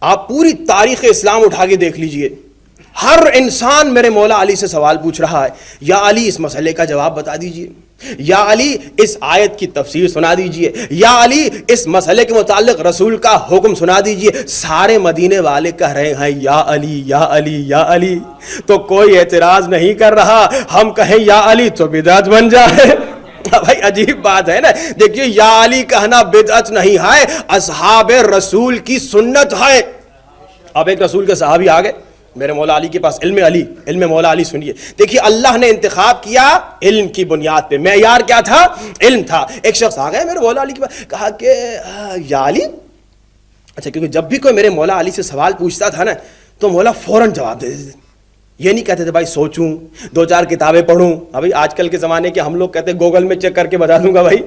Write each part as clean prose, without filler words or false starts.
آپ پوری تاریخ اسلام اٹھا کے دیکھ لیجئے، ہر انسان میرے مولا علی سے سوال پوچھ رہا ہے، یا علی اس مسئلے کا جواب بتا دیجئے، یا علی اس آیت کی تفسیر سنا دیجئے، یا علی اس مسئلے کے متعلق رسول کا حکم سنا دیجئے۔ سارے مدینے والے کہہ رہے ہیں یا علی یا علی یا علی، تو کوئی اعتراض نہیں کر رہا۔ ہم کہیں یا علی تو بدعت بن جائے۔ بھائی عجیب بات ہے نا، دیکھیے یا علی کہنا بدعت نہیں ہے، اصحاب رسول کی سنت ہے۔ اب ایک رسول کے صحابی آگے میرے مولا علی کے پاس، علم مولا علی سنیے۔ دیکھیے اللہ نے انتخاب کیا علم کی بنیاد پہ، معیار کیا تھا؟ علم تھا۔ ایک شخص آ گیا میرے مولا علی کے پاس، کہا کہ یا علی، اچھا کیونکہ جب بھی کوئی میرے مولا علی سے سوال پوچھتا تھا نا تو مولا فوراً جواب دے دیتے، یہ نہیں کہتے تھے بھائی سوچوں، دو چار کتابیں پڑھوں۔ ابھی آج کل کے زمانے کے ہم لوگ کہتے ہیں گوگل میں چیک کر کے بتا دوں گا بھائی۔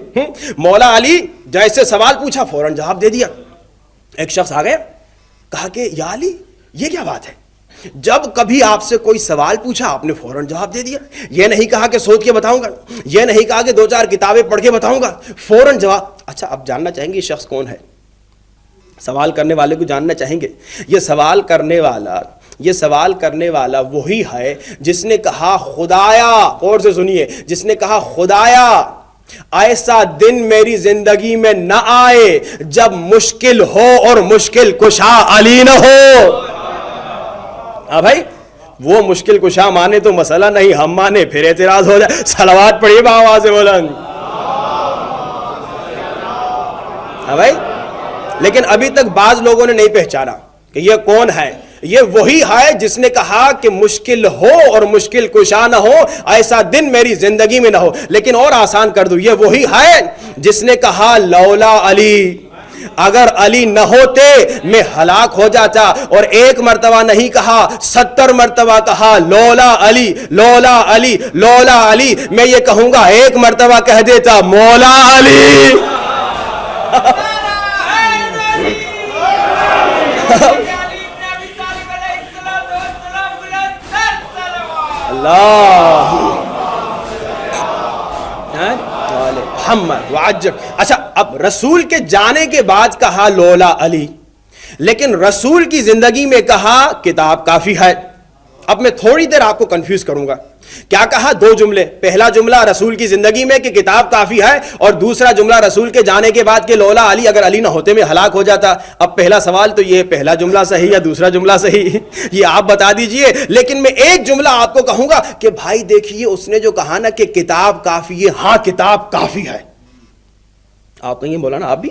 مولا علی جیسے سوال پوچھا فوراً جواب دے دیا۔ ایک شخص آ گیا، کہا کہ یا علی یہ کیا بات ہے، جب کبھی آپ سے کوئی سوال پوچھا آپ نے فوراً جواب دے دیا، یہ نہیں کہا کہ سوچ کے بتاؤں گا، یہ نہیں کہا کہ دو چار کتابیں پڑھ کے بتاؤں گا، فوراً جواب۔ اچھا اب جاننا چاہیں گے یہ شخص کون ہے؟ سوال کرنے والے کو جاننا چاہیں گے۔ یہ سوال کرنے والا وہی ہے جس نے کہا خدایا، غور سے سنیے، جس نے کہا خدایا ایسا دن میری زندگی میں نہ آئے جب مشکل ہو اور مشکل کشا علی نہ ہو۔ بھائی وہ مشکل کشا مانے تو مسئلہ نہیں، ہم مانے پھر اعتراض ہو جائے۔ صلوات پڑھیے بآواز بلند۔ بھائی لیکن ابھی تک بعض لوگوں نے نہیں پہچانا کہ یہ کون ہے۔ یہ وہی ہے جس نے کہا کہ مشکل ہو اور مشکل کشا نہ ہو، ایسا دن میری زندگی میں نہ ہو۔ لیکن اور آسان کر دوں، یہ وہی ہے جس نے کہا لولا علی، اگر علی نہ ہوتے میں ہلاک ہو جاتا، اور ایک مرتبہ نہیں کہا 70 مرتبہ کہا لولا علی لولا علی لولا علی۔ میں یہ کہوں گا ایک مرتبہ کہہ دیتا مولا علی۔ اللہ محمد وعجب۔ اچھا اب رسول کے جانے کے بعد کہا لولا علی، لیکن رسول کی زندگی میں کہا کتاب کافی ہے۔ اب میں تھوڑی دیر آپ کو کنفیوز کروں گا۔ کیا کہا؟ دو جملے، پہلا جملہ رسول کی زندگی میں کہ کتاب کافی ہے، اور دوسرا جملہ رسول کے جانے کے بعد کہ لولا علی، اگر علی نہ ہوتے میں ہلاک ہو جاتا۔ اب پہلا سوال تو یہ پہلا جملہ صحیح یا دوسرا جملہ صحیح، یہ آپ بتا دیجئے۔ لیکن میں ایک جملہ آپ کو کہوں گا کہ بھائی دیکھیے اس نے جو کہا نا کہ کتاب کافی ہے، ہاں کتاب کافی ہے۔ آپ کہیں مولانا آپ بھی؟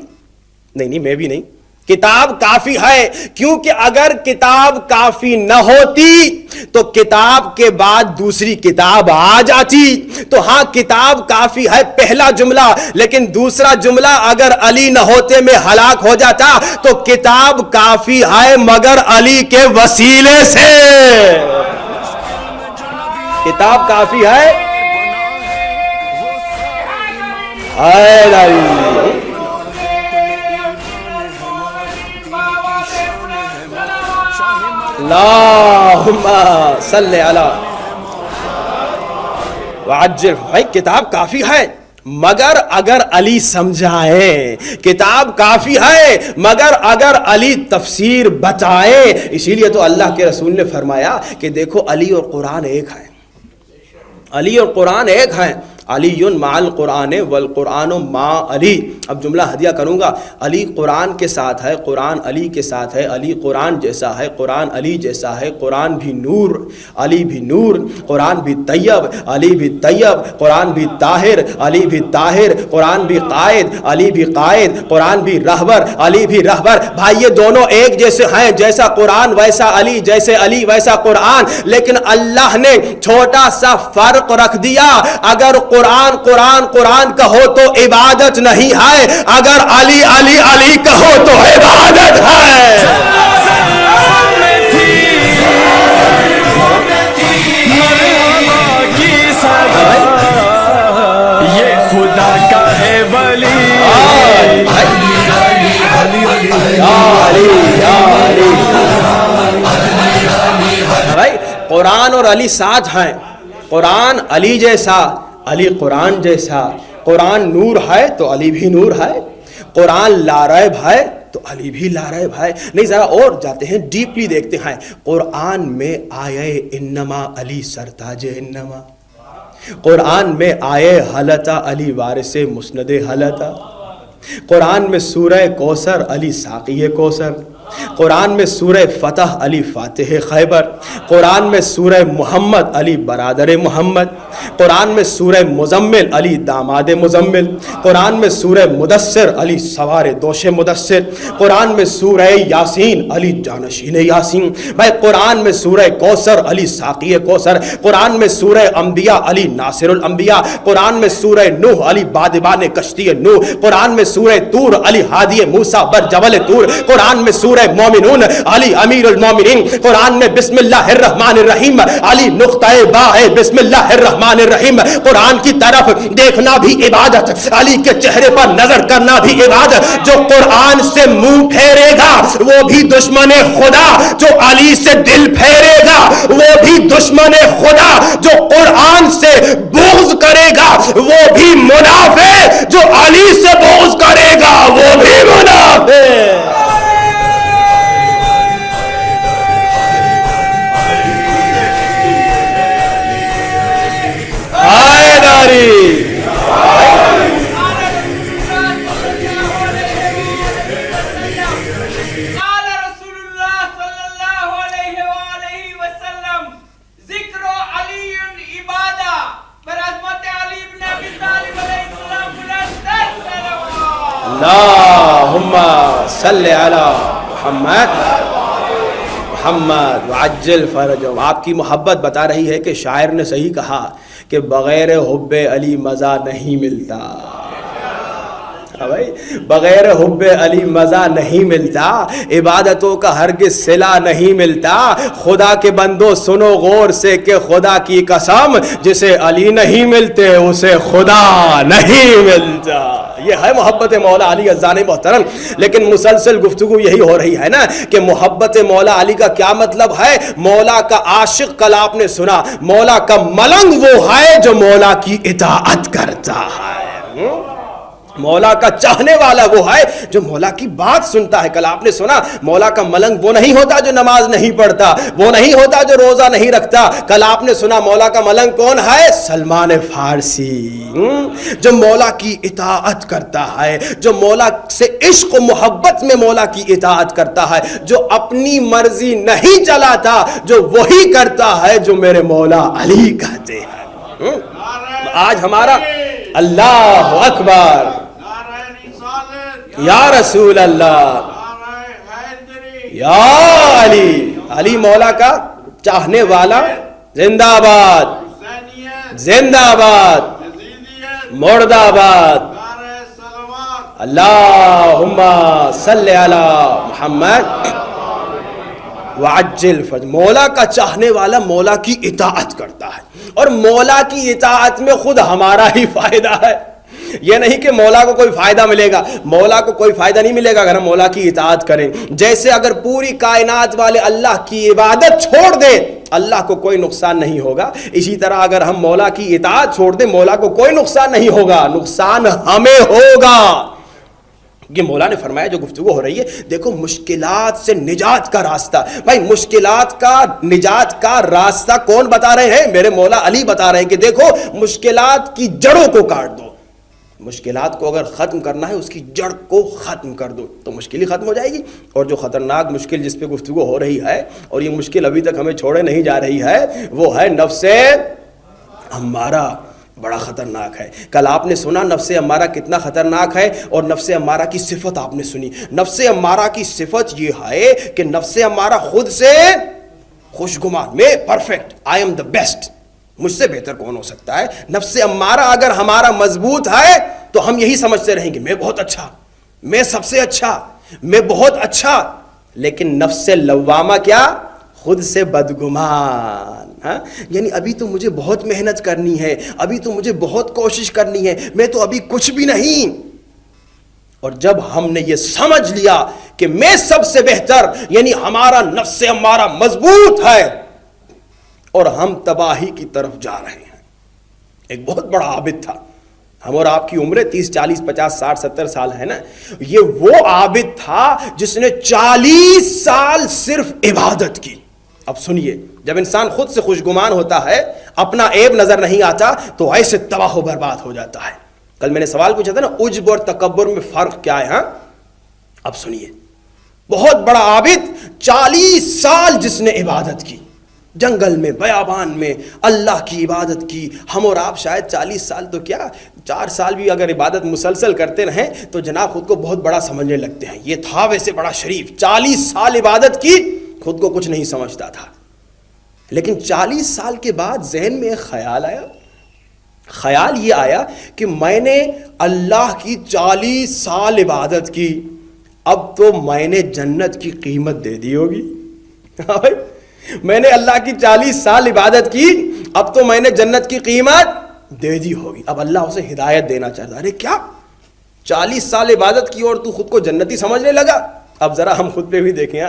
نہیں میں بھی نہیں، کتاب کافی ہے، کیونکہ اگر کتاب کافی نہ ہوتی تو کتاب کے بعد دوسری کتاب آ جاتی۔ تو ہاں کتاب کافی ہے پہلا جملہ، لیکن دوسرا جملہ اگر علی نہ ہوتے میں ہلاک ہو جاتا تو کتاب کافی ہے مگر علی کے وسیلے سے۔ کتاب کافی ہے، اللہم صلی علی وعجل۔ بھائی کتاب کافی ہے مگر اگر علی سمجھائے، کتاب کافی ہے مگر اگر علی تفسیر بتائے۔ اسی لیے تو اللہ کے رسول نے فرمایا کہ دیکھو علی اور قرآن ایک ہے، علی اور قرآن ایک ہیں، علی مع القرآن والقرآن مع علی۔ اب جملہ ہدیہ کروں گا، علی قرآن کے ساتھ ہے، قرآن علی کے ساتھ ہے، علی قرآن جیسا ہے، قرآن علی جیسا ہے، قرآن بھی نور، علی بھی نور، قرآن بھی طیب، علی بھی طیب، قرآن بھی طاہر، علی بھی طاہر، قرآن بھی قائد، علی بھی قائد، قرآن بھی رہبر، علی بھی رہبر۔ بھائی یہ دونوں ایک جیسے ہیں، جیسا قرآن ویسا علی، جیسے علی ویسا قرآن۔ لیکن اللہ نے چھوٹا سا فرق رکھ دیا، اگر قرآن قرآن قرآن کہو تو عبادت نہیں ہے، اگر علی علی علی کہو تو عبادت ہے۔ یہ خدا کا ہے ولی، بھائی قرآن اور علی ساتھ ہیں، قرآن علی جیسا، علی قرآن جیسا، قرآن نور ہے تو علی بھی نور ہے، قرآن لا ریب ہے تو علی بھی لا رہے بھائی. نہیں ذرا اور جاتے ہیں, ڈیپلی دیکھتے ہیں. قرآن میں آئے انما علی سرتاج انما, قرآن میں آئے حلتا علی وارث مسند حلتا, قرآن میں سورہ کوثر علی ساقی کوثر, قرآن میں سورہ فتح علی فاتح خیبر, قرآن میں سورہ محمد علی برادر محمد, قرآن میں سورہ مزمل علی داماد مزمل, قرآن میں سورہ مدثر علی سوار دوش مدثر, قرآن میں سورہ یاسین علی جانشین یاسین بھائی, قرآن میں سورہ کوثر علی ساقی کوثر, قرآن میں سورہ انبیاء علی ناصر الانبیاء, قرآن میں سورہ نوح علی بادبان کشتی نوح, قرآن میں سورہ طور علی ہادی موسیٰ بر جبل طور, قرآن میں سورہ مومنون علی امیر المومنین, قرآن میں بسم اللہ الرحمن الرحیم علی نقطہ باء بسم اللہ الرحمن الرحیم. قرآن کی طرف دیکھنا بھی عبادت, علی کے چہرے پر نظر کرنا بھی عبادت. جو قرآن سے منہ پھیرے گا وہ بھی دشمن خدا, جو علی سے دل پھیرے گا وہ بھی دشمن خدا, جو قرآن سے بغض کرے گا وہ بھی منافق, جو علی سے بغض کرے گا وہ بھی منافق. اللہم صلی علی محمد محمد وعجل فرجہم. آپ کی محبت بتا رہی ہے کہ شاعر نے صحیح کہا کہ بغیر حب علی مزہ نہیں ملتا. بغیر حب علی مزہ نہیں ملتا, عبادتوں کا ہرگز صلہ نہیں ملتا. خدا کے بندو سنو غور سے کہ خدا کی قسم جسے علی نہیں ملتے اسے خدا نہیں ملتا. یہ ہے محبت مولا علی عزیزان محترم. لیکن مسلسل گفتگو یہی ہو رہی ہے نا کہ محبت مولا علی کا کیا مطلب ہے. مولا کا عاشق, کل آپ نے سنا, مولا کا ملنگ وہ ہے جو مولا کی اطاعت کرتا ہے. مولا کا چاہنے والا وہ ہے جو مولا کی بات سنتا ہے. کل آپ نے سنا مولا کا ملنگ وہ نہیں ہوتا جو نماز نہیں پڑھتا, وہ نہیں ہوتا جو روزہ نہیں رکھتا. کل آپ نے سنا مولا کا ملنگ کون ہے, سلمان فارسی, جو مولا کی اطاعت کرتا ہے, جو مولا سے عشق و محبت میں مولا کی اطاعت کرتا ہے, جو اپنی مرضی نہیں چلاتا, جو وہی کرتا ہے جو میرے مولا علی کہتے ہیں. آج ہمارا اللہ اکبر, یا رسول اللہ, یا علی, علی مولا کا چاہنے والا, زندہ آباد, زندہ آباد, مردہ آباد. اللہم صلی علی محمد وعجل فرج. مولا کا چاہنے والا مولا کی اطاعت کرتا ہے, اور مولا کی اطاعت میں خود ہمارا ہی فائدہ ہے. یہ نہیں کہ مولا کو کوئی فائدہ ملے گا, مولا کو کوئی فائدہ نہیں ملے گا اگر ہم مولا کی اطاعت کریں. جیسے اگر پوری کائنات والے اللہ کی عبادت چھوڑ دیں اللہ کو کوئی نقصان نہیں ہوگا, اسی طرح اگر ہم مولا کی اطاعت چھوڑ دیں مولا کو کوئی نقصان نہیں ہوگا, نقصان ہمیں ہوگا. یہ مولا نے فرمایا جو گفتگو ہو رہی ہے, دیکھو مشکلات سے نجات کا راستہ. بھائی مشکلات کا نجات کا راستہ کون بتا رہے ہیں؟ میرے مولا علی بتا رہے ہیں کہ دیکھو مشکلات کی جڑوں کو کاٹ دو. مشکلات کو اگر ختم کرنا ہے اس کی جڑ کو ختم کر دو تو مشکل ہی ختم ہو جائے گی. اور جو خطرناک مشکل جس پہ گفتگو ہو رہی ہے, اور یہ مشکل ابھی تک ہمیں چھوڑے نہیں جا رہی ہے, وہ ہے نفس امارہ. بڑا خطرناک ہے. کل آپ نے سنا نفس امارہ کتنا خطرناک ہے, اور نفس امارہ کی صفت آپ نے سنی. نفس امارہ کی صفت یہ ہے کہ نفس امارہ خود سے خوشگمان, میں perfect, I am the best, مجھ سے بہتر کون ہو سکتا ہے. نفس امارہ اگر ہمارا مضبوط ہے تو ہم یہی سمجھتے رہیں گے میں بہت اچھا, میں سب سے اچھا, میں بہت اچھا. لیکن نفس لوامہ کیا, خود سے بدگمان. یعنی ابھی تو مجھے بہت محنت کرنی ہے, ابھی تو مجھے بہت کوشش کرنی ہے, میں تو ابھی کچھ بھی نہیں. اور جب ہم نے یہ سمجھ لیا کہ میں سب سے بہتر, یعنی ہمارا نفس ہمارا مضبوط ہے اور ہم تباہی کی طرف جا رہے ہیں. ایک بہت بڑا عابد تھا, ہم اور آپ کی عمریں 30 40 50 60 70 سال ہے نا. یہ وہ عابد تھا جس نے 40 سال صرف عبادت کی. اب سنیے, جب انسان خود سے خوشگمان ہوتا ہے, اپنا عیب نظر نہیں آتا, تو ایسے تباہ و برباد ہو جاتا ہے. کل میں نے سوال پوچھا تھا نا, عجب اور تکبر میں فرق کیا ہے؟ ہاں اب سنیے, بہت بڑا عابد 40 سال جس نے عبادت کی, جنگل میں بیابان میں اللہ کی عبادت کی. ہم اور آپ شاید 40 سال تو کیا 4 سال بھی اگر عبادت مسلسل کرتے رہیں تو جناب خود کو بہت بڑا سمجھنے لگتے ہیں. یہ تھا ویسے بڑا شریف, 40 سال عبادت کی, خود کو کچھ نہیں سمجھتا تھا. لیکن 40 سال کے بعد ذہن میں ایک خیال آیا. خیال یہ آیا کہ میں نے اللہ کی 40 سال عبادت کی, اب تو میں نے جنت کی قیمت دے دی ہوگی. میں نے اللہ کی 40 سال عبادت کی, اب تو میں نے جنت کی قیمت دے دی ہوگی. اب اللہ اسے ہدایت دینا چاہتا. ارے کیا 40 سال عبادت کی اور تو خود کو جنتی سمجھنے لگا؟ اب ذرا ہم خود پہ بھی دیکھیں,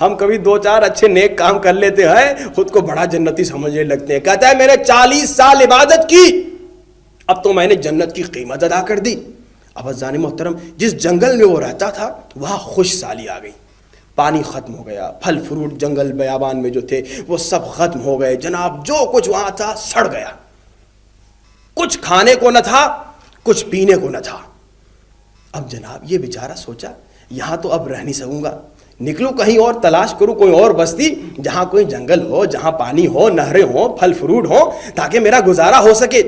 ہم کبھی 2-4 اچھے نیک کام کر لیتے ہیں, خود کو بڑا جنتی سمجھنے لگتے ہیں. کہتا ہے میں نے 40 سال عبادت کی, اب تو میں نے جنت کی قیمت ادا کر دی. اب عزیزان محترم, جس جنگل میں وہ رہتا تھا وہاں خوش سالی آ گئی, پانی ختم ہو گیا, پھل فروٹ جنگل بیابان میں جو تھے وہ سب ختم ہو گئے. جناب جو کچھ وہاں تھا سڑ گیا, کچھ کھانے کو نہ تھا, کچھ پینے کو نہ تھا. اب جناب یہ بیچارہ سوچا یہاں تو اب رہ نہیں سکوں گا, نکلوں کہیں اور تلاش کروں کوئی اور بستی جہاں کوئی جنگل ہو, جہاں پانی ہو, نہریں ہوں, پھل فروٹ ہوں, تاکہ میرا گزارا ہو سکے.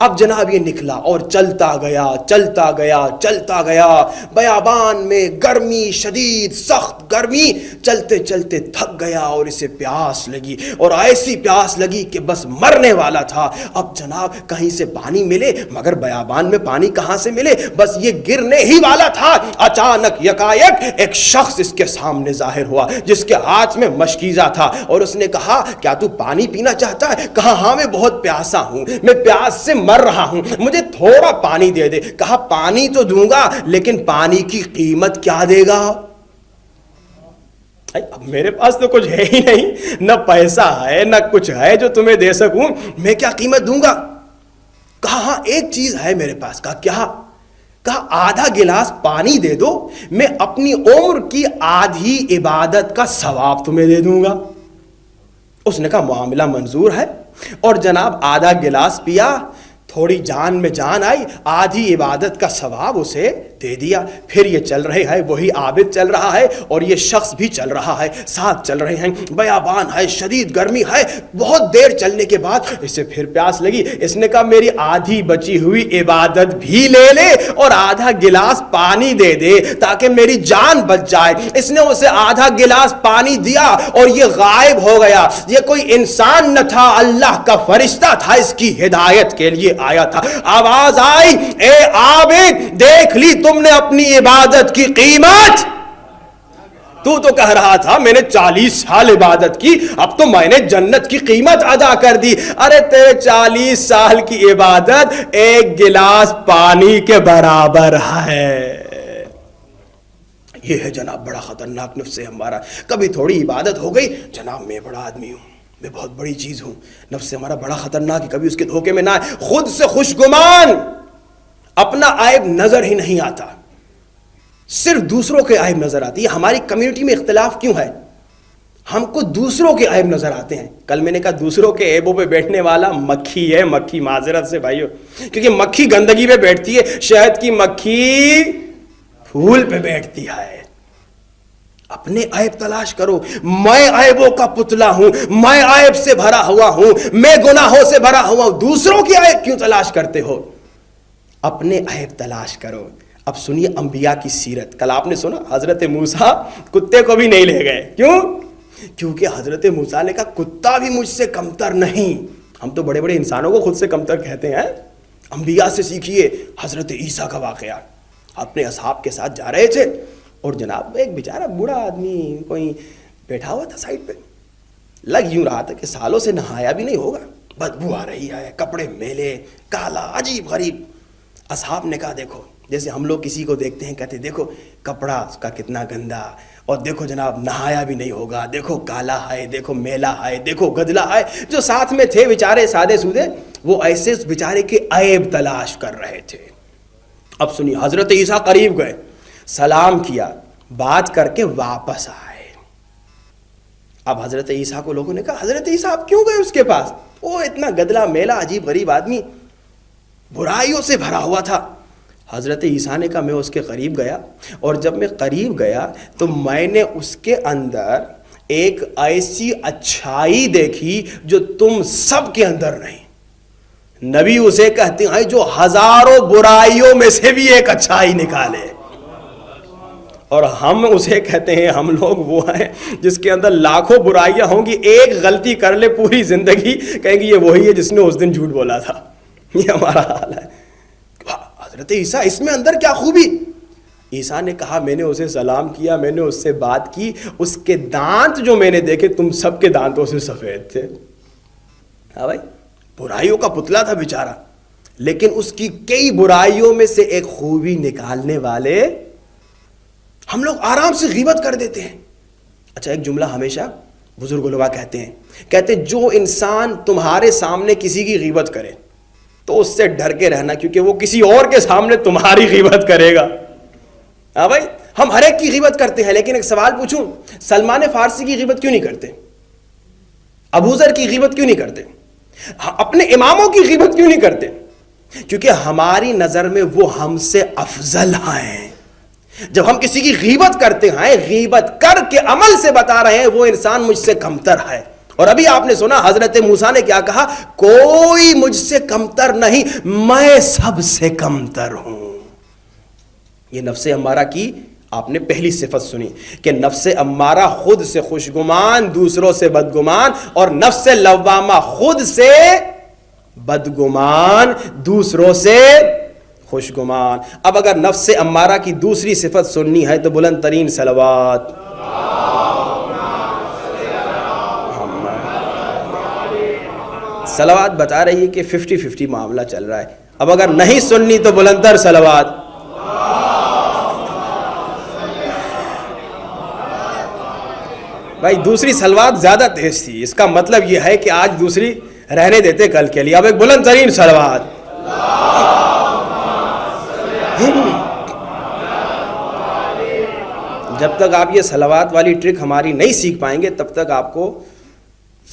اب جناب یہ نکلا اور چلتا گیا چلتا گیا چلتا گیا, بیابان میں گرمی شدید سخت گرمی, چلتے چلتے تھک گیا اور اسے پیاس لگی, اور ایسی پیاس لگی کہ بس مرنے والا تھا. اب جناب کہیں سے پانی ملے, مگر بیابان میں پانی کہاں سے ملے, بس یہ گرنے ہی والا تھا. اچانک یکایک ایک شخص اس کے سامنے ظاہر ہوا جس کے ہاتھ میں مشکیزہ تھا, اور اس نے کہا کیا تو پانی پینا چاہتا ہے؟ کہا ہاں میں بہت پیاسا ہوں, میں پیاس سے مر رہا ہوں, مجھے تھوڑا پانی دے دے. کہا پانی تو دوں گا, لیکن پانی کی قیمت کیا دے گا؟ اب میرے پاس تو کچھ ہے ہی نہیں, نہ پیسہ ہے نہ کچھ ہے جو تمہیں دے سکوں, میں کیا قیمت دوں گا؟ کہا ہاں ایک چیز ہے میرے پاس. کہا کیا؟ کہا آدھا گلاس پانی دے دو, میں اپنی عمر کی آدھی عبادت کا ثواب تمہیں دے دوں گا. اس نے کہا معاملہ منظور ہے, اور جناب آدھا گلاس پیا, تھوڑی جان میں جان آئی, آدھی عبادت کا ثواب اسے دے دیا. پھر یہ چل رہے ہیں, وہی عابد چل رہا ہے اور یہ شخص بھی چل رہا ہے, ساتھ چل رہے ہیں. بیابان ہے, شدید گرمی ہے, بہت دیر چلنے کے بعد اسے پھر پیاس لگی. اس نے کہا میری آدھی بچی ہوئی عبادت بھی لے لے اور آدھا گلاس پانی دے دے تاکہ میری جان بچ جائے. اس نے اسے آدھا گلاس پانی دیا اور یہ غائب ہو گیا. یہ کوئی انسان نہ تھا, اللہ کا فرشتہ تھا, اس کی ہدایت کے لیے آیا تھا. آواز آئی اے عابد دیکھ لی تم نے اپنی عبادت کی قیمت. تو کہہ رہا تھا میں نے 40 سال عبادت کی, اب تو میں نے جنت کی قیمت ادا کر دی. ارے تیرے 40 سال کی عبادت ایک گلاس پانی کے برابر ہے. یہ ہے جناب بڑا خطرناک نفس ہے ہمارا. کبھی تھوڑی عبادت ہو گئی, جناب میں بڑا آدمی ہوں, میں بہت بڑی چیز ہوں. نفس ہمارا بڑا خطرناک ہے, کبھی اس کے دھوکے میں نہ آئے. خود سے خوشگمان, اپنا عیب نظر ہی نہیں آتا, صرف دوسروں کے عیب نظر آتی ہے. ہماری کمیونٹی میں اختلاف کیوں ہے؟ ہم کو دوسروں کے عیب نظر آتے ہیں. کل میں نے کہا دوسروں کے عیبوں پہ بیٹھنے والا مکھی ہے. مکھی, معذرت سے بھائیو, کیونکہ مکھی گندگی پہ بیٹھتی ہے, شہد کی مکھی پھول پہ بیٹھتی ہے. اپنے عیب تلاش کرو. میں عیبوں کا پتلا ہوں, میں عیب سے بھرا ہوا ہوں, میں گناہوں سے بھرا ہوا ہوں. دوسروں کی عیب کیوں تلاش کرتے ہو؟ اپنے عیب تلاش کرو. اب سنیے انبیاء کی سیرت. کل آپ نے سنا حضرت موسیٰ کتے کو بھی نہیں لے گئے. کیوں؟ کیونکہ حضرت موسیٰ نے کہا کتا بھی مجھ سے کمتر نہیں. ہم تو بڑے بڑے انسانوں کو خود سے کمتر کہتے ہیں. انبیاء سے سیکھیے. حضرت عیسیٰ کا واقعہ, اپنے اصحاب کے ساتھ جا رہے تھے اور جناب ایک بیچارہ بوڑھا آدمی کوئی بیٹھا ہوا تھا سائڈ پہ. لگ یوں رہا تھا کہ سالوں سے نہایا بھی نہیں ہوگا, بدبو آ رہی ہے, کپڑے میلے, کالا, عجیب غریب. اصحاب نے کہا دیکھو جیسے ہم لوگ کسی کو دیکھتے ہیں کہتے ہیں دیکھو کپڑا اس کا کتنا گندا، اور دیکھو جناب نہایا بھی نہیں ہوگا، دیکھو کالا ہے، دیکھو میلا ہے، دیکھو گدلا ہے۔ جو ساتھ میں تھے بیچارے سادے سودے، وہ ایسے اس بیچارے کے عیب تلاش کر رہے تھے۔ اب سنیے، حضرت عیسیٰ قریب گئے، سلام کیا، بات کر کے واپس آئے۔ اب حضرت عیسیٰ کو لوگوں نے کہا حضرت عیسیٰ آپ کیوں گئے اس کے پاس؟ وہ اتنا گدلا میلا عجیب غریب آدمی، برائیوں سے بھرا ہوا تھا۔ حضرت عیسیٰ نے کہا میں اس کے قریب گیا، اور جب میں قریب گیا تو میں نے اس کے اندر ایک ایسی اچھائی دیکھی جو تم سب کے اندر نہیں۔ نبی اسے کہتے ہیں جو ہزاروں برائیوں میں سے بھی ایک اچھائی نکالے، اور ہم اسے کہتے ہیں، ہم لوگ وہ ہیں جس کے اندر لاکھوں برائیاں ہوں گی، ایک غلطی کر لے پوری زندگی کہیں گے یہ وہی ہے جس نے اس دن جھوٹ بولا تھا۔ یہ ہمارا حال ہے۔ حضرت عیسیٰ اس میں اندر کیا خوبی؟ عیسیٰ نے کہا میں نے اسے سلام کیا، میں نے اس سے بات کی، اس کے دانت جو میں نے دیکھے تم سب کے دانتوں سے سفید تھے۔ ہاں بھائی، برائیوں کا پتلا تھا بیچارہ، لیکن اس کی کئی برائیوں میں سے ایک خوبی نکالنے والے ہم لوگ آرام سے غیبت کر دیتے ہیں۔ اچھا، ایک جملہ ہمیشہ بزرگ علماء کہتے ہیں جو انسان تمہارے سامنے کسی کی غیبت کرے تو اس سے ڈر کے رہنا، کیونکہ وہ کسی اور کے سامنے تمہاری غیبت کرے گا۔ ہاں بھائی، ہم ہر ایک کی غیبت کرتے ہیں، لیکن ایک سوال پوچھوں، سلمان فارسی کی غیبت کیوں نہیں کرتے؟ ابو ذر کی غیبت کیوں نہیں کرتے؟ اپنے اماموں کی غیبت کیوں نہیں کرتے؟ کیونکہ ہماری نظر میں وہ ہم سے افضل ہیں۔ جب ہم کسی کی غیبت کرتے ہیں، غیبت کر کے عمل سے بتا رہے ہیں وہ انسان مجھ سے کمتر ہے۔ اور ابھی آپ نے سنا حضرت موسیٰ نے کیا کہا، کوئی مجھ سے کمتر نہیں، میں سب سے کمتر ہوں۔ یہ نفس امارہ کی آپ نے پہلی صفت سنی کہ نفس امارہ خود سے خوشگمان، دوسروں سے بدگمان، اور نفس لوامہ خود سے بدگمان، دوسروں سے خوشگمان۔ اب اگر نفس امارہ کی دوسری صفت سننی ہے تو بلند ترین صلوات۔ صلوات بتا رہی ہے کہ 50-50 معاملہ چل رہا ہے۔ اب اگر نہیں سننی تو بلند تر صلوات۔ بھائی دوسری صلوات زیادہ تیز تھی، اس کا مطلب یہ ہے کہ آج دوسری رہنے دیتے کل کے لیے۔ اب ایک بلند ترین صلوات۔ جب تک آپ یہ صلوات والی ٹرک ہماری نہیں سیکھ پائیں گے تب تک آپ کو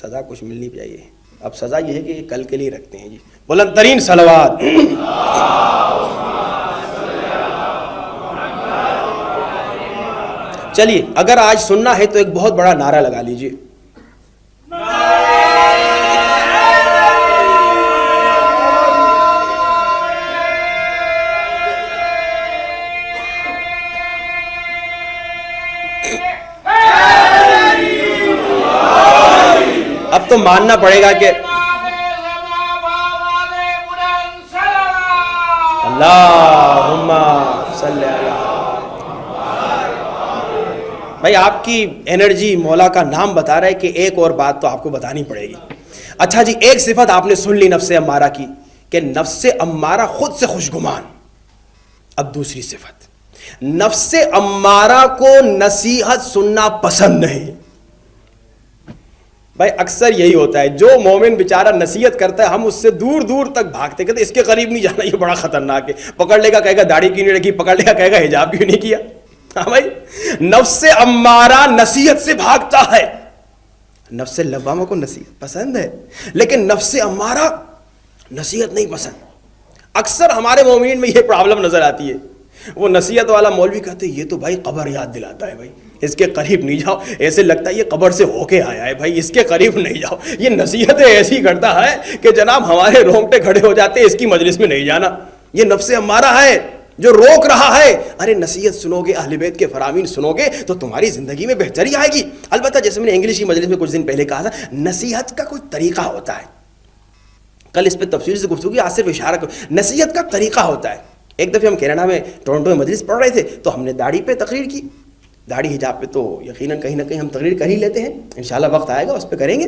سزا کچھ ملنی چاہیے۔ اب سزا یہ ہے کہ کل کے لیے رکھتے ہیں جی، بلند ترین صلوات۔ چلیے، اگر آج سننا ہے تو ایک بہت بڑا نعرہ لگا لیجیے، اب تو ماننا پڑے گا کہ اللہم صلی اللہ۔ بھائی آپ کی انرجی مولا کا نام بتا رہا ہے کہ ایک اور بات تو آپ کو بتانی پڑے گی۔ اچھا جی، ایک صفت آپ نے سن لی نفس امارہ کی کہ نفس امارہ خود سے خوشگمان۔ اب دوسری صفت، نفس امارہ کو نصیحت سننا پسند نہیں۔ بھائی اکثر یہی ہوتا ہے، جو مومن بیچارہ نصیحت کرتا ہے ہم اس سے دور دور تک بھاگتے، کہتے اس کے قریب نہیں جانا، یہ بڑا خطرناک ہے۔ پکڑ لے گا کہے گا داڑھی کیوں نہیں رکھی، پکڑ لے گا کہے گا حجاب کیوں نہیں کیا۔ ہاں بھائی، نفس امارہ نصیحت سے بھاگتا ہے، نفس لوامہ کو نصیحت پسند ہے، لیکن نفس امارہ نصیحت نہیں پسند۔ اکثر ہمارے مومنین میں یہ پرابلم نظر آتی ہے، وہ نصیحت والا مولوی کہتے ہیں یہ تو بھائی قبر یاد دلاتا ہے، بھائی اس کے قریب نہیں جاؤ، ایسے لگتا ہے یہ قبر سے ہو کے آیا ہے، بھائی اس کے قریب نہیں جاؤ، یہ نصیحتیں ایسی کرتا ہے کہ جناب ہمارے رونگٹے کھڑے ہو جاتے ہیں، اس کی مجلس میں نہیں جانا۔ یہ نفس امارہ ہے جو روک رہا ہے۔ ارے نصیحت سنو گے، اہل بیت کے فرامین سنو گے تو تمہاری زندگی میں بہتری آئے گی۔ البتہ جیسے میں نے انگلش کی مجلس میں کچھ دن پہلے کہا تھا، نصیحت کا کوئی طریقہ ہوتا ہے، کل اس پہ تفصیل سے گفتگو کی، آج صرف اشارہ کرو، نصیحت کا طریقہ ہوتا ہے۔ ایک دفعہ ہم کینیڈا میں ٹورنٹو میں مجلس پڑھ رہے تھے تو ہم نے داڑھی پہ تقریر کی، داڑھی حجاب پہ تو یقیناً کہیں نہ کہیں ہم تقریر کر ہی لیتے ہیں، انشاءاللہ وقت آئے گا اس پہ کریں گے۔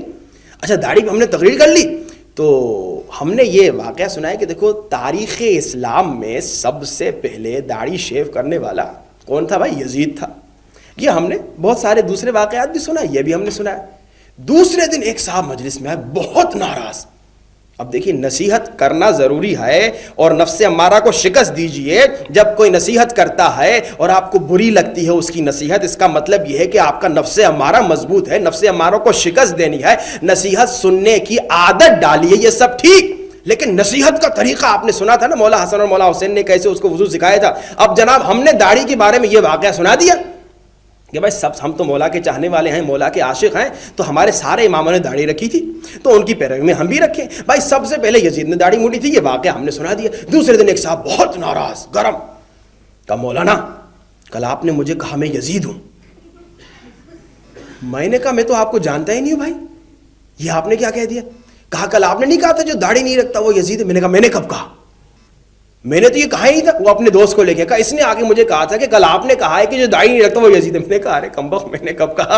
اچھا، داڑھی پہ ہم نے تقریر کر لی تو ہم نے یہ واقعہ سنا ہے کہ دیکھو تاریخ اسلام میں سب سے پہلے داڑھی شیو کرنے والا کون تھا بھائی؟ یزید تھا. یہ ہم نے بہت سارے دوسرے واقعات بھی سنا ہے, یہ بھی ہم نے سنا ہے. دوسرے دن ایک صاحب مجلس میں آئے بہت ناراض. اب دیکھیے نصیحت کرنا ضروری ہے اور نفس امارہ کو شکست دیجئے. جب کوئی نصیحت کرتا ہے اور آپ کو بری لگتی ہے اس کی نصیحت, اس کا مطلب یہ ہے کہ آپ کا نفس امارہ مضبوط ہے, نفس امارہ کو شکست دینی ہے. نصیحت سننے کی عادت ڈالیے, یہ سب ٹھیک, لیکن نصیحت کا طریقہ آپ نے سنا تھا نا, مولا حسن اور مولا حسین نے کیسے اس کو وضو سکھایا تھا. اب جناب ہم نے داڑھی کے بارے میں یہ واقعہ سنا دیا کہ بھائی سب ہم تو مولا کے چاہنے والے ہیں, مولا کے عاشق ہیں, تو ہمارے سارے اماموں نے داڑھی رکھی تھی تو ان کی پیروی میں ہم بھی رکھیں. بھائی سب سے پہلے یزید نے داڑھی مونڈی تھی, یہ واقعہ ہم نے سنا دیا. دوسرے دن ایک صاحب بہت ناراض گرم, کہا مولانا کل آپ نے مجھے کہا میں یزید ہوں. میں نے کہا میں تو آپ کو جانتا ہی نہیں ہوں بھائی, یہ آپ نے کیا کہہ دیا؟ کہا کل آپ نے نہیں کہا تھا جو داڑھی نہیں رکھتا وہ یزید ہے. میں نے کہا میں نے کب کہا؟ میں نے تو یہ کہا ہی نہیں تھا. وہ اپنے دوست کو لے کے کہا, اس نے آگے مجھے کہا تھا کہ کل آپ نے کہا ہے کہ جو داڑھی نہیں رکھتا وہ یزید ہے. میں نے کہا ارے کمبخت, میں نے کب کہا؟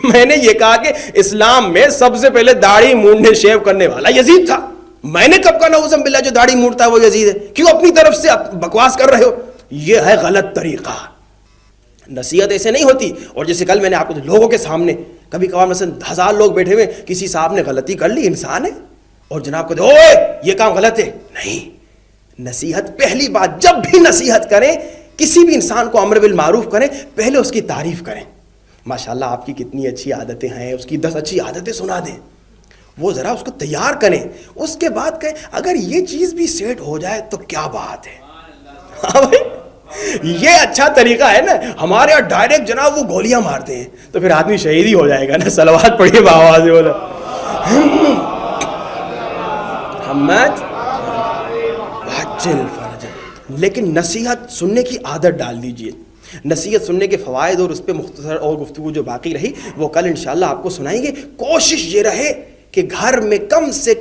میں نے یہ کہا کہ اسلام میں سب سے پہلے داڑھی مونڈنے شیو کرنے والا یزید تھا. میں نے کب کہا نعوذ باللہ جو داڑھی مونڈتا ہے وہ یزید ہے؟ کیوں اپنی طرف سے بکواس کر رہے ہو؟ یہ ہے غلط طریقہ. نصیحت ایسے نہیں ہوتی. اور جیسے کل میں نے آپ کو لوگوں کے سامنے کبھی کبھار مثلا 1000 لوگ بیٹھے ہوئے, کسی صاحب نے غلطی کر لی, انسان ہے, اور جناب کو اوئے یہ کام غلط ہے. نہیں, نصیحت پہلی بات جب بھی نصیحت کریں, کسی بھی انسان کو امر بالمعروف کریں, پہلے اس کی تعریف کریں. ماشاءاللہ آپ کی کتنی اچھی عادتیں ہیں, اس کی 10 اچھی عادتیں سنا دیں, وہ ذرا اس کو تیار کریں. اس کے بعد کہیں اگر یہ چیز بھی سیٹ ہو جائے تو کیا بات ہے. ہاں بھائی یہ اچھا طریقہ ہے نا. ہمارے یہاں ڈائریکٹ جناب وہ گولیاں مارتے ہیں تو پھر آدمی شہید ہی ہو جائے گا نا. صلوات پڑھیے بآواز بولو محمد. لیکن نصیحت سننے کی عادت ڈال دیجئے. نصیحت سننے کے فوائد اور اس پہ مختصر اور گفتگو جو باقی رہی وہ کل انشاءاللہ آپ کو سنائیں گے. کوشش یہ رہے کہ گھر میں کم سے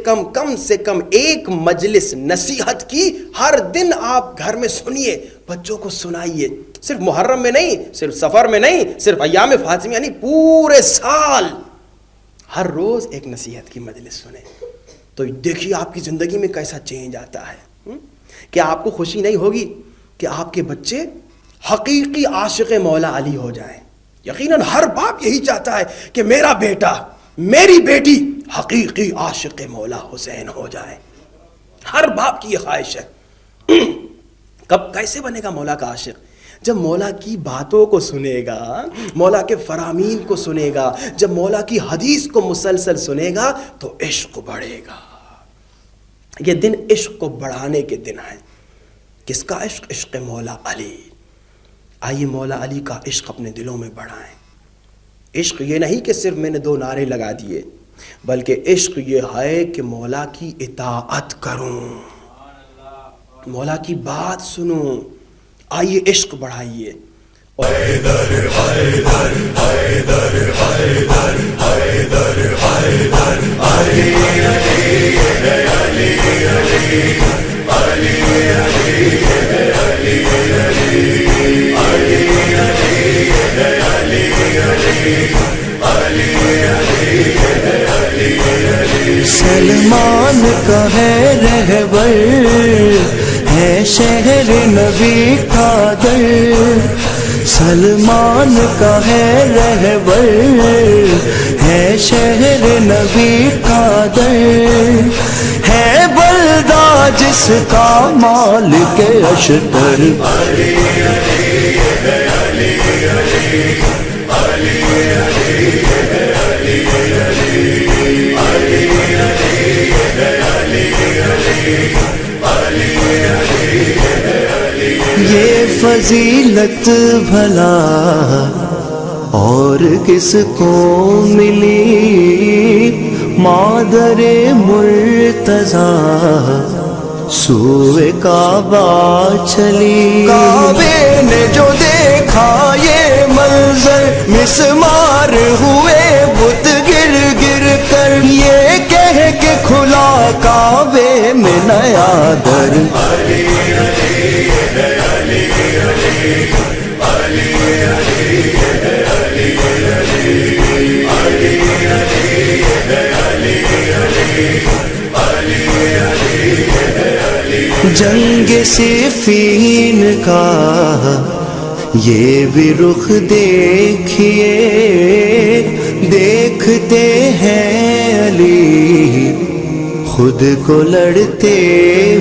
کم ایک مجلس نصیحت کی ہر دن آپ گھر میں سنیے, بچوں کو سنائیے. صرف محرم میں نہیں, صرف سفر میں نہیں, صرف ایام فاطمیہ نہیں, پورے سال ہر روز ایک نصیحت کی مجلس سنیں. تو دیکھیے آپ کی زندگی میں کیسا چینج آتا ہے. کیا آپ کو خوشی نہیں ہوگی کہ آپ کے بچے حقیقی عاشق مولا علی ہو جائیں؟ یقیناً ہر باپ یہی چاہتا ہے کہ میرا بیٹا میری بیٹی حقیقی عاشق مولا حسین ہو جائے. ہر باپ کی یہ خواہش ہے. کب کیسے بنے گا مولا کا عاشق؟ جب مولا کی باتوں کو سنے گا, مولا کے فرامین کو سنے گا, جب مولا کی حدیث کو مسلسل سنے گا تو عشق بڑھے گا. یہ دن عشق کو بڑھانے کے دن ہیں. کس کا عشق؟ عشق مولا علی. آئیے مولا علی کا عشق اپنے دلوں میں بڑھائیں. عشق یہ نہیں کہ صرف میں نے 2 نعرے لگا دیے, بلکہ عشق یہ ہے کہ مولا کی اطاعت کروں, مولا کی بات سنوں. آئیے عشق بڑھائیے. حیدر حیدر حیدر حیدر حیدر حیدر علی علی علی علی علی سلمان کا ہے رہبر, ہے شہر نبی کا در. سلمان کا ہے رہبر, ہے شہر نبی کا در. ہے بلدہ جس کا مالک اشتر. علی علی علی علی علی. یہ فضیلت بھلا اور کس کو ملی, مادر مرتضیٰ سوئے کعبہ چلی. کعبے نے جو دیکھا یہ منظر, مسمار ہوئے بت گر گر کر, یہ کہہ کے کھلا کعبے میں نیا در. علی علی علی علی علی علی علی علی. جنگ صفین کا یہ بھی رخ دیکھیے، دیکھتے ہیں علی خود کو لڑتے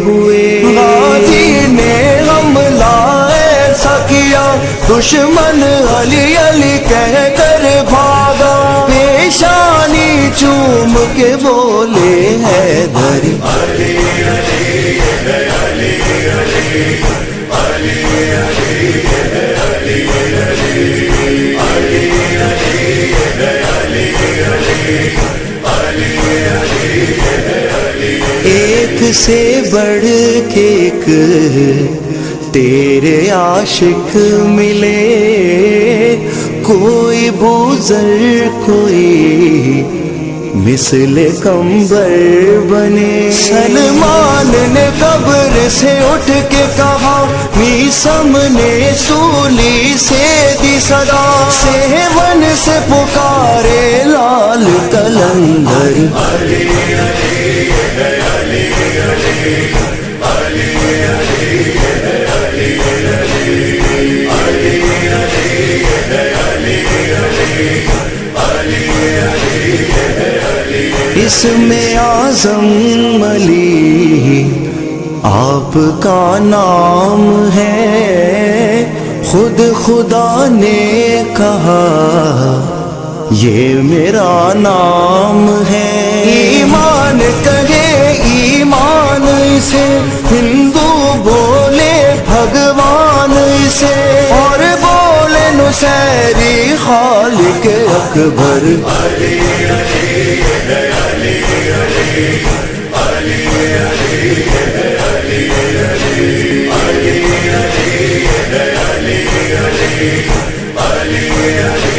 ہوئے۔ غازی نے حملہ ایسا کیا دشمن علی علی کہہ کر بھاگا، پیشانی چوم کے بولے حیدر علی علی ہے علی علی علی علی ہے علی علی علی علی ہے علی علی علی علی۔ ایک سے بڑھ کے ایک تیرے عاشق ملے، کوئی بوزر کوئی مثل کمبر بنے۔ سلمان نے قبر سے اٹھ کے کہا، میسم نے سولی سے دی صدا، سیون سے پکارے لال قلندر علی علی ہے علی علی علی علی ہے علی علی علی علی ہے علی علی علی علی ہے علی۔ اس میں اعظم علی آپ کا نام ہے، خود خدا نے کہا یہ میرا نام ہے۔ ایمان کہے ایمان سے، ہندو بولے بھگوان سے، اور بولے نصیری خالق اکبر علی علی ہے علی علی علی علی ہے علی علی علی علی ہے علی علی علی علی